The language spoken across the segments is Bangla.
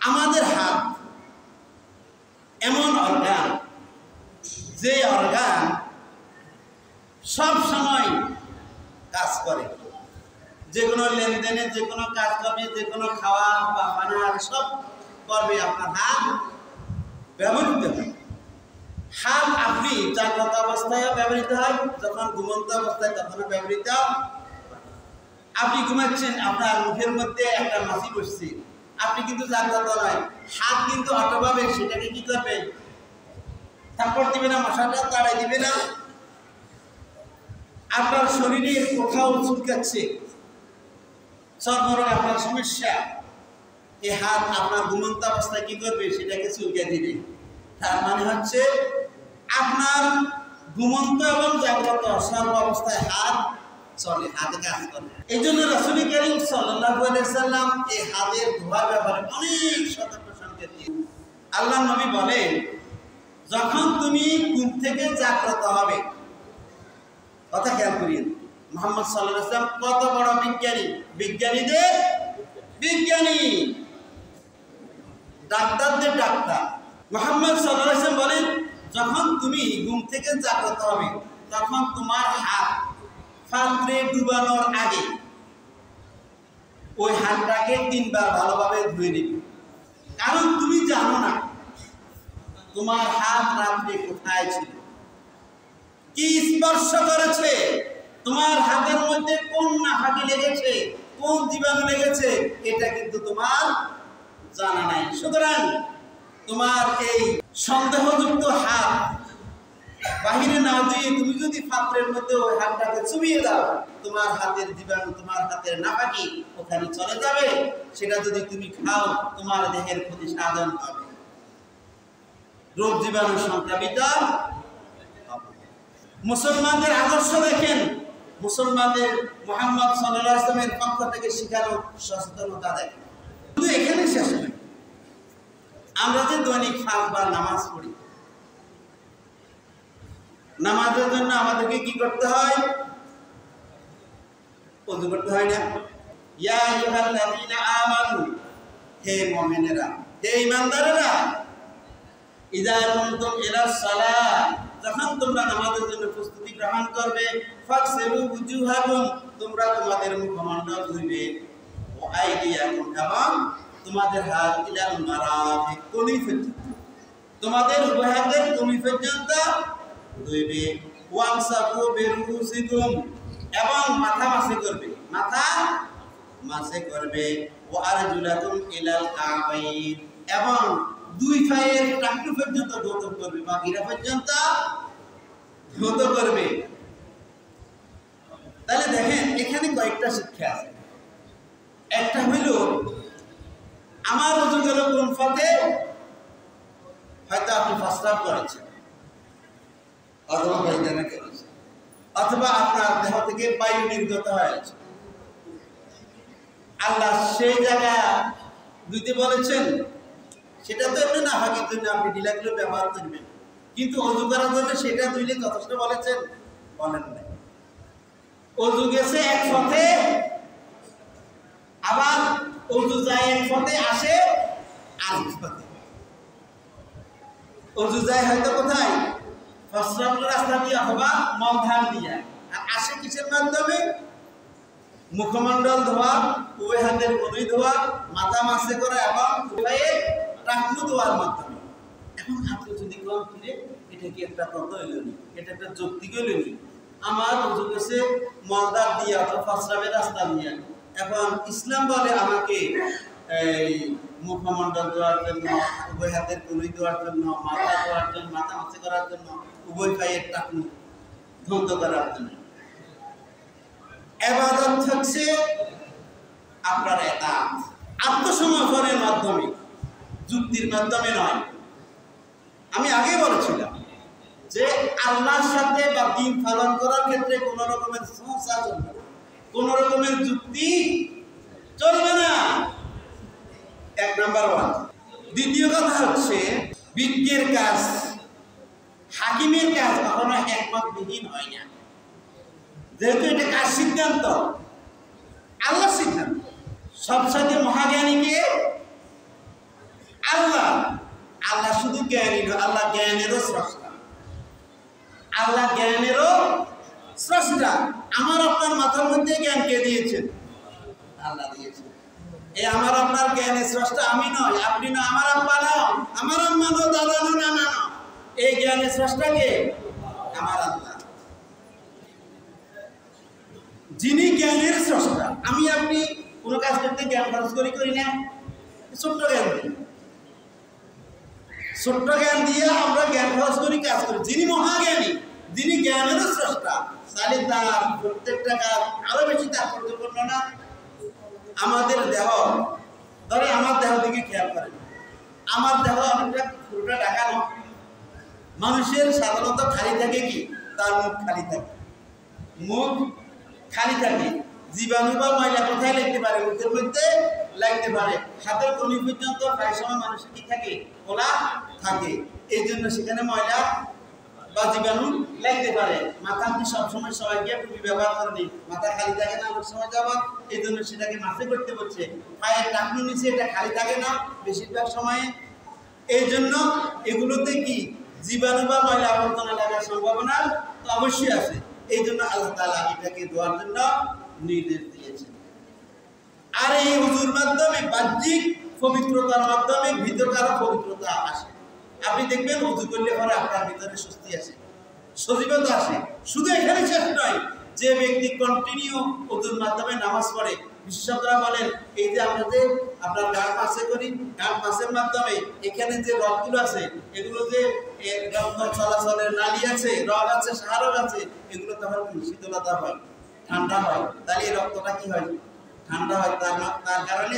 আমাদের হাত এমন অর্গান, যে অর্গান সব সময় কাজ করে, যে কোনো লেনদেনে, যে কোনো কাজ করবে, যে কোনো খাওয়া বা পানাহার সব করবে আপনার হাত ব্যবহৃত হয়। হাত আপনি জাগ্রত অবস্থায় ব্যবহৃত হয়, যখন ঘুমন্ত অবস্থায় তখনও ব্যবহৃত। আপনি ঘুমাচ্ছেন, আপনার মুখের মধ্যে একটা মাছি বসছে, আপনি কিন্তু জাগ্রত নয়, হাত কিন্তু অটোভাবে সেটাকে কি করবে, থাপ্পড় দিবে না, মশাটা তাড়াই দিবে না। আপনার শরীরে কোথাও চুলকাচ্ছে, চর্মরোগ আপনার সমস্যা, এই হাত আপনার ঘুমন্ত অবস্থায় কি করবে, সেটাকে চুলকে দিবে। তার মানে হচ্ছে আপনার ঘুমন্ত এবং জাগ্রত সর্ব অবস্থায় হাত চলে, হাতে কাজ করে। এই জন্য রাসূল কারীম সাল্লাল্লাহু আলাইহি সাল্লাম এই হাতের ধোয়ার ব্যাপারে অনেক সতর্ক সংকেত দিয়েছেন। আল্লাহ নবী বলেন, যখন তুমি ঘুম থেকে জাগ্রত হবে, কথা খেয়াল করিয়েন, মুহাম্মদ সাল্লাল্লাহু আলাইহি সাল্লাম কত বড় বিজ্ঞানী, বিজ্ঞানীদের বিজ্ঞানী, ডাক্তারদের ডাক্তার। মুহাম্মদ সাল্লাল্লাহু আলাইহি সাল্লাম বলেন, যখন তুমি ঘুম থেকে জাগ্রত হবে, তখন তোমার হাত পাত্রে ডুবানোর আগে ওই হাতটাকে 3 বার ভালোভাবে ধুয়ে নিবে। কারণ তুমি জানো না তোমার হাত রাত্রে কোথায় ছিল, কি স্পর্শ করেছে, তোমার হাতের মধ্যে কোন নাফাকি লেগেছে, কোন জীবাণু লেগেছে, এটা কিন্তু তোমার জানা নাই। সুতরাং তোমার এই সন্দেহযুক্ত হাত বাহিরে না দিয়ে তুমি যদি পাত্রের মধ্যে ওই হাতটাকে চুবিয়ে দাও, তোমার হাতের জীবাণু, তোমার হাতের নাপাকি ওখানে চলে যাবে। সেটা যদি তুমি খাও, তোমার দেহের ক্ষতি সাধন হবে, রোগ জীবাণু সংক্রামিত হবে। মুসলমানদের আদর্শ দেখেন, মুসলমানদের মুহাম্মদ সাল্লাল্লাহু আলাইহি ওয়াসাল্লামের পক্ষ থেকে শেখানো সচেতনতা দেখেন। শুধু এখানে শেষ নয়, আমরা যে দৈনিক 5 বার নামাজ পড়ি, নামাজের জন্য আমাদেরকে কি করতে হয়, ওযু করতে হয় না? ইয়া আইয়ুহাল্লাযীনা আমানু, হে মুমিনেরা, হে ঈমানদারেরা, ইযা কুনতুম ইলাস সালাহ, যখন তোমরা নামাজের জন্য প্রস্তুতি গ্রহণ করবে, ফাগসিলু ওয়ুজুহাকুম, তোমরা তোমাদের মুখমণ্ডল ধুইবে, ওয়া আইদিয়াকুম, এবং তোমাদের হাত ইলাল মারাফিক, কনুই পর্যন্ত, তোমাদের উভয় হাতের কনুই পর্যন্ত ধুইবে, ওয়ামসাহু বিরুসিকুম, এবং মাথা মাসে করবে, মাথা মাসে করবে, ওয়া আরজুলাকুম ইলাল কাবাইন, এবং 2 পায়ের টাকনু পর্যন্ত ধৌত করবে বা গিরা পর্যন্ত ধৌত করবে। তাহলে দেখেন এখানে কয়েকটা শিক্ষা আছে। একটা হইল, আমার ওযু গেল কোন পথে, হয়তো আপনি প্রস্রাব করেছেন অথবা পায়খানা করেছেন, অথবা আপনার দেহ থেকে বায়ু নির্গত হয়েছে, আল্লাহ সেই জায়গা ধুইতে বলেছেন, সেটা তো এমনি না ভাগের জন্য আপনি ঢিলাগুলো ব্যবহার করবেন, কিন্তু ওযু করার জন্য সেটা ধুইলে যথেষ্ট বলেছেন, বলেন না। ওযু গেছে এক পথে, আবার ওযু যায় এক পথে, আসে আরেক পথে। ওযু যায় হয়তো কোথায়, প্রস্রাবের রাস্তা দিয়ে অথবা মলধার দিয়ে, আর আসে কিসের মাধ্যমে, মুখমণ্ডল ধোয়া, উভয় হাতের কনুই ধোয়া, মাথা মাসে করা, এবং উভয়ের টাকনু ধোয়ার মাধ্যমে। এখন আপনি যদি কোন ফিরে, এটা কি একটা তত্ত্ব হইল নি, এটা একটা যৌক্তিক হইল নি? আমার ওযু গেছে মলধার দিয়ে অথবা প্রস্রাবের রাস্তা দিয়ে, এখন ইসলাম বলে আমাকে এই মুখমণ্ডল ধোয়ার জন্য, উভয় হাতের কনুই ধোয়ার জন্য, মাথা ধোয়ার জন্য, মাথা মাসে করার জন্য, উভয় পায়ের টাকনু ধৌত করার জন্য। ইবাদত হচ্ছে আপনার ইতাআত, আত্মসমর্পণের মাধ্যমে, যুক্তির মাধ্যমে নয়। আমি আগে বলেছিলাম যে আল্লাহর সাথে বা দ্বীন পালন করার ক্ষেত্রে কোন রকমের সমস্যা চলবে না, কোন রকমের যুক্তি চলবে না, 1 নাম্বার 1। দ্বিতীয় কথা হচ্ছে, বিজ্ঞের কাজ, হাকিমের কাজ কখনো একমতবিহীন হয় না, যেহেতু এটা কার সিদ্ধান্ত, আল্লাহর সিদ্ধান্ত। সবচেয়ে মহাজ্ঞানীকে জ্ঞানী নয়, আল্লাহ জ্ঞানেরও স্রষ্টা। আল্লাহ জ্ঞানেরও স্রষ্টা। আমার আপনার মাথার মধ্যে জ্ঞান কে দিয়েছেন? আল্লাহ দিয়েছেন। এই আমার আপনার জ্ঞানের স্রষ্টা আমি নয়, আপনি নয়, আমার আব্বা নয়, আমার আম্মা নয়, দাদা নয়, নানা নয়। এই জ্ঞানের স্রষ্টা কে? আমার আল্লাহ, যিনি জ্ঞানের স্রষ্টা। আমি আপনি কোনো কাজ করতে জ্ঞান খরচ করি না, ছোট্ট জ্ঞান দিই, ছোট্ট জ্ঞান দিয়ে আমরা জ্ঞান খরচ করি, কাজ করি। যিনি মহাজ্ঞানী, যিনি জ্ঞানেরও স্রষ্টা, তাহলে তার প্রত্যেকটা কাজ আরো বেশি তাৎপর্যপূর্ণ না? আমাদের দেহ, ধরে আমার দেহ দিকে খেয়াল করেন, আমার দেহ অনেকটা পুরোটা ঢাকানো। মানুষের সাধারণত খালি থাকে কি? তার মুখ খালি থাকে, মুখ খালি থাকে। জীবাণু বা ময়লা কোথায় লাগতে পারে? মুখের মধ্যে লাগতে পারে। হাতের কনি পর্যন্ত প্রায় সময় মানুষের কি থাকে? খোলা থাকে। এই জন্য সেখানে ময়লা বা জীবাণু লাগতে পারে। মাথা কি সবসময় সবাইকে টুপি ব্যবহার করেনি, মাথা খালি থাকে না অনেক সময় যাবার, এই জন্য সেটাকে মাথায় করতে বলছে। পায়ের টাকনু নিচে এটা খালি থাকে না বেশিরভাগ সময়ে, এই জন্য এগুলোতে কি জীবাণু বা ময়লা আবর্জনা লাগার সম্ভাবনা তো অবশ্যই আছে। এই জন্য আল্লাহ তাআলা এটাকে ধোয়ার জন্য নির্দেশ দিয়েছেন। আর এই ওযুর মাধ্যমে বাহ্যিক পবিত্রতার মাধ্যমে ভিতরকার পবিত্রতা আসে। আপনি দেখবেন ওযু করলে পরে আপনার ভিতরে স্বস্তি আসে, সজীবতা আসে। শুধু এখানে শেষ নয়, যে ব্যক্তি কন্টিনিউ ওযুর মাধ্যমে নামাজ পড়ে, বিশেষজ্ঞরা বলেন এই যে আমরা যে আপনার গান পাশে করি, গান পাশের মাধ্যমে এখানে যে রগগুলো আছে, এগুলো যে রক্ত চলাচলের নালী আছে, রগ আছে, সাহারগ আছে, এগুলো তখন শীতলতা হয়, ঠান্ডা হয়। তাহলে এই রক্তটা কি হয়? ঠান্ডা হয়। তার কারণে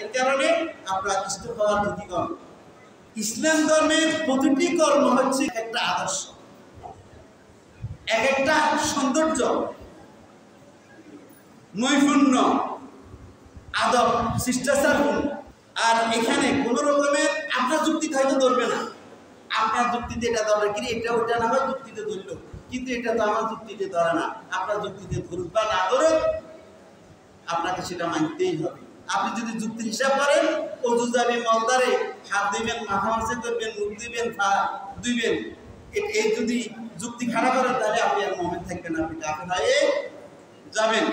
এর কারণে আপনার স্ট্রোক হওয়ার ঝুঁকি কম। ইসলাম ধর্মের প্রতিটি কর্ম হচ্ছে একটা আদর্শ, এক একটা সৌন্দর্য, নৈপুণ্য, আদব, শিষ্টাচার। আর এখানে কোন রকমের আপনার যুক্তিতে হয়তো ধরবে না, আপনার যুক্তিতে এটা ধরে কি এটা ওটা না হয় যুক্তিতে ধরলো, কিন্তু এটা তো আমার যুক্তিতে ধরে না। আপনার যুক্তিতে ধরুক বা না ধরুক, আপনাকে সেটা মানতেই হবে। আপনি যদি যুক্তি হিসাব করেন, ওযু যাবে মলদারে, হাত দিবেন, মাথা মাসে করবেন, মুখ দিবেন, পা দিবেন, এই যদি যুক্তি খাড়া করেন, তাহলে আপনি আর মুমিন থাকবেন, আপনি কাফের হয়ে যাবেন।